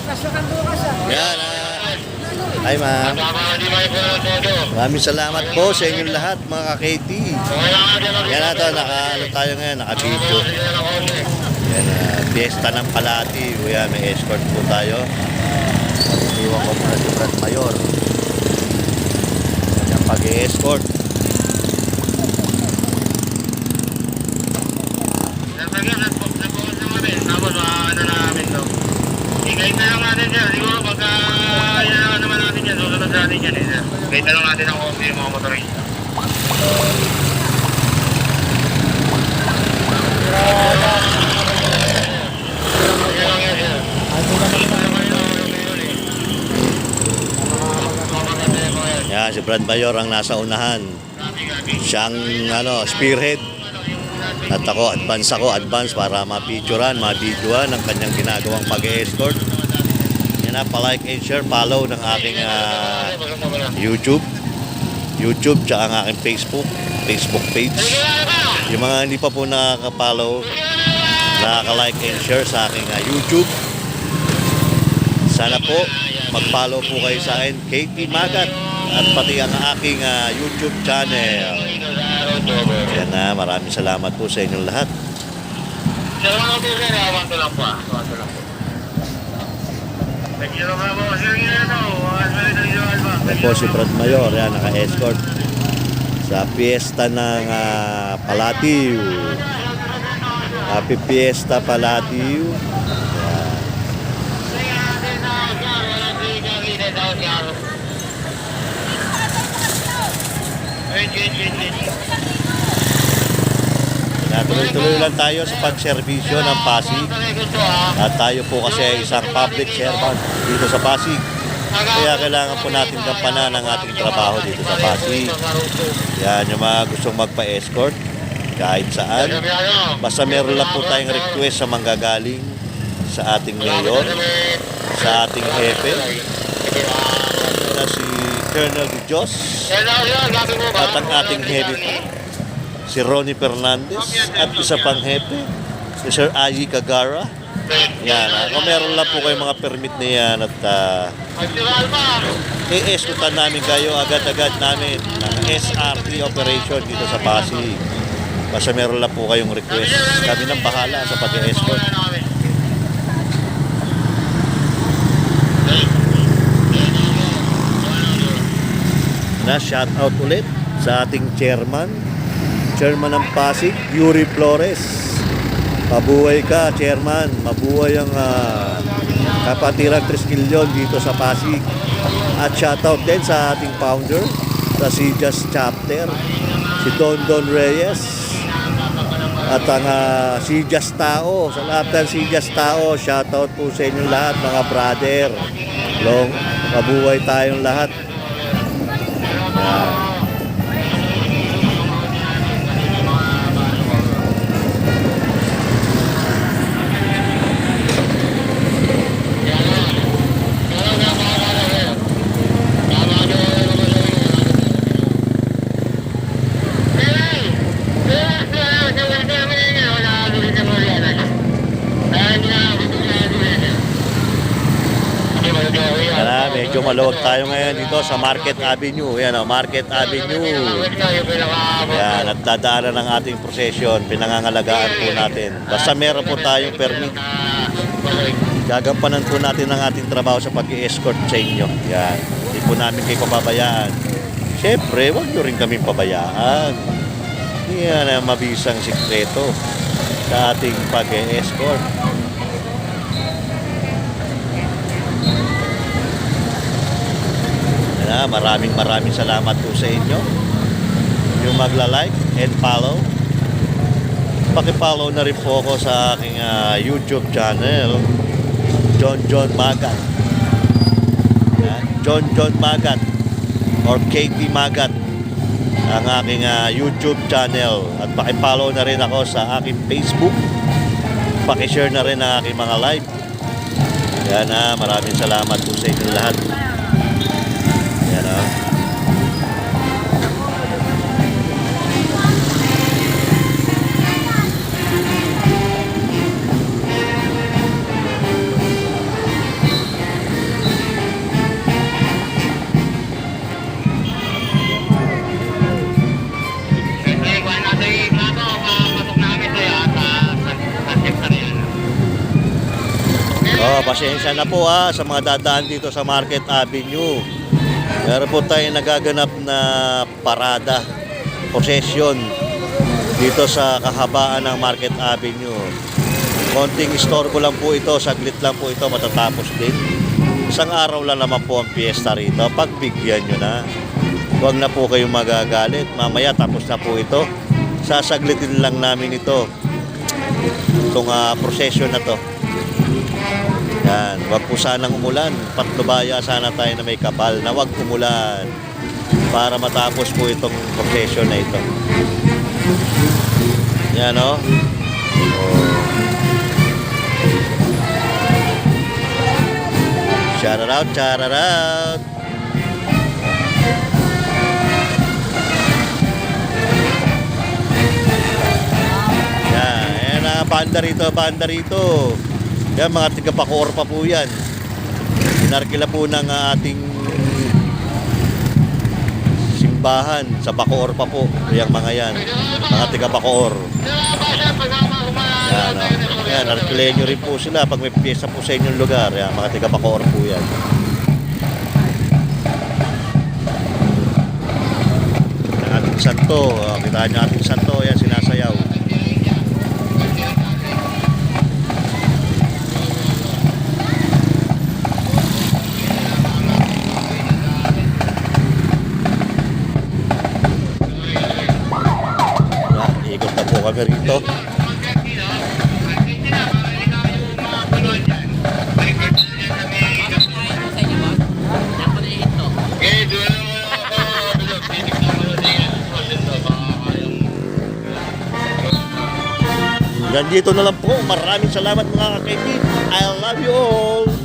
Yan. Hi, ma'am. Maraming salamat po sa inyong lahat, mga ka-KT. Yan na ito, ano tayo ngayon, naka-video. Yan, fiesta ng Palati. Yan, may escort po tayo. Iwan ko muna si Brad Mayor. Yan, pag-escort. Kahit na lang natin yan, siguro pagka yan naman natin yan, susunod natin yan eh. Kahit na lang natin ang konti yung mga motorista. Yan, si Brad Mayor ang nasa unahan. Siyang spearhead. At ako, advance para ma-picturean, ma-videoan ang kanyang ginagawang pag-escort. Yan na, pa-like and share, follow ng aking YouTube, tsaka ang aking Facebook page. Yung mga hindi pa po nakaka-follow, nakaka-like and share sa aking YouTube. Sana po, mag-follow po kayo sa akin, KT Magat, at pati ang aking YouTube channel. Yan na, maraming salamat po sa inyong lahat. Salamat po sir, awan ko lang po. Yan po si Brad Mayor, yan, naka-escort sa fiesta ng Palatiw. Happy Fiesta Palatiw. Tuloy-tuloy lang tayo sa pagserbisyo ng Pasig. At tayo po kasi ay isang public servant dito sa Pasig. Kaya kailangan po natin gampanan ang ating trabaho dito sa Pasig. Yan, yung mga gustong magpa-escort kahit saan. Basta meron lang po tayong request sa manggagaling sa ating mayor, sa ating hepe, na si Colonel De Dios, at ang ating hepe, si Ronnie Fernandez, at isa pang hepe, si Sir Ayi Cagara. Yan, kung meron lang po kayong mga permit na yan at i-escortan namin kayo agad-agad namin ng SRT operation dito sa Pasig. Basta meron lang po kayong request, kami nang bahala sa pag-escort. Na shout out ulit sa ating chairman ng Pasig, Yuri Flores. Mabuhay ka, chairman. Mabuhay ang Kapatirang Triskelion dito sa Pasig. At shout out din sa ating founder sa CJAS chapter, si Don Reyes. At ang CJAS Tao, sa lahat ng CJAS Tao, shout out po sa inyong lahat, mga brother. Mabuhay tayong lahat. Medyo maluwag tayo ngayon dito sa Market Avenue. Yan, Market Avenue. Yan, at dadaanan ng ating procession. Pinangangalagaan po natin. Basta meron po tayong permit, gagampanan po natin ang ating trabaho sa pag-i-escort sa inyo. Yan, hindi po namin kayo pababayaan. Siyempre, huwag nyo rin kami pabayaan. Yan ang mabisang sikreto sa ating pag-i-escort. Maraming salamat po sa inyo. Yung magla-like and follow. Paki-follow na rin po ako sa aking YouTube channel, John Magat. John Magat or KT Magat ang aking YouTube channel. At paki-follow na rin ako sa aking Facebook. Paki-share na rin ang aking mga live. Yan, maraming salamat po sa inyo lahat. Yan, Oh, pasensya na po sa mga dadaan dito sa Market Avenue. Meron po tayo nagaganap na parada, procession dito sa kahabaan ng Market Avenue. Konting istorbo lang po ito, saglit lang po ito, matatapos din. Isang araw lang naman po ang piyesta rito. Pagbigyan nyo na. Huwag na po kayong magagalit. Mamaya tapos na po ito. Sasaglitin lang namin ito. Itong procession na to. Yan. Huwag po sanang umulan. Patnubaya sana tayo na may kapal na huwag umulan. Para matapos po itong procession na ito. Yan o. Shout out, shout out. Yan banda rito. Yan, mga tiga-Bacoor pa po yan. Inarkila po ng ating simbahan sa Bacoor pa po. Yung mga yan, mga tiga-Bacoor. Yan, yan, arkilenyo rin po sila pag may pyesa po sa inyong lugar. Yan, mga tiga-Bacoor po yan. Ang ating santo, kita nyo ating santo, yan, sinasayaw. Ikot na po kami rito. Yan dito na lang po. Maraming salamat mga kakaibigan. I love you all.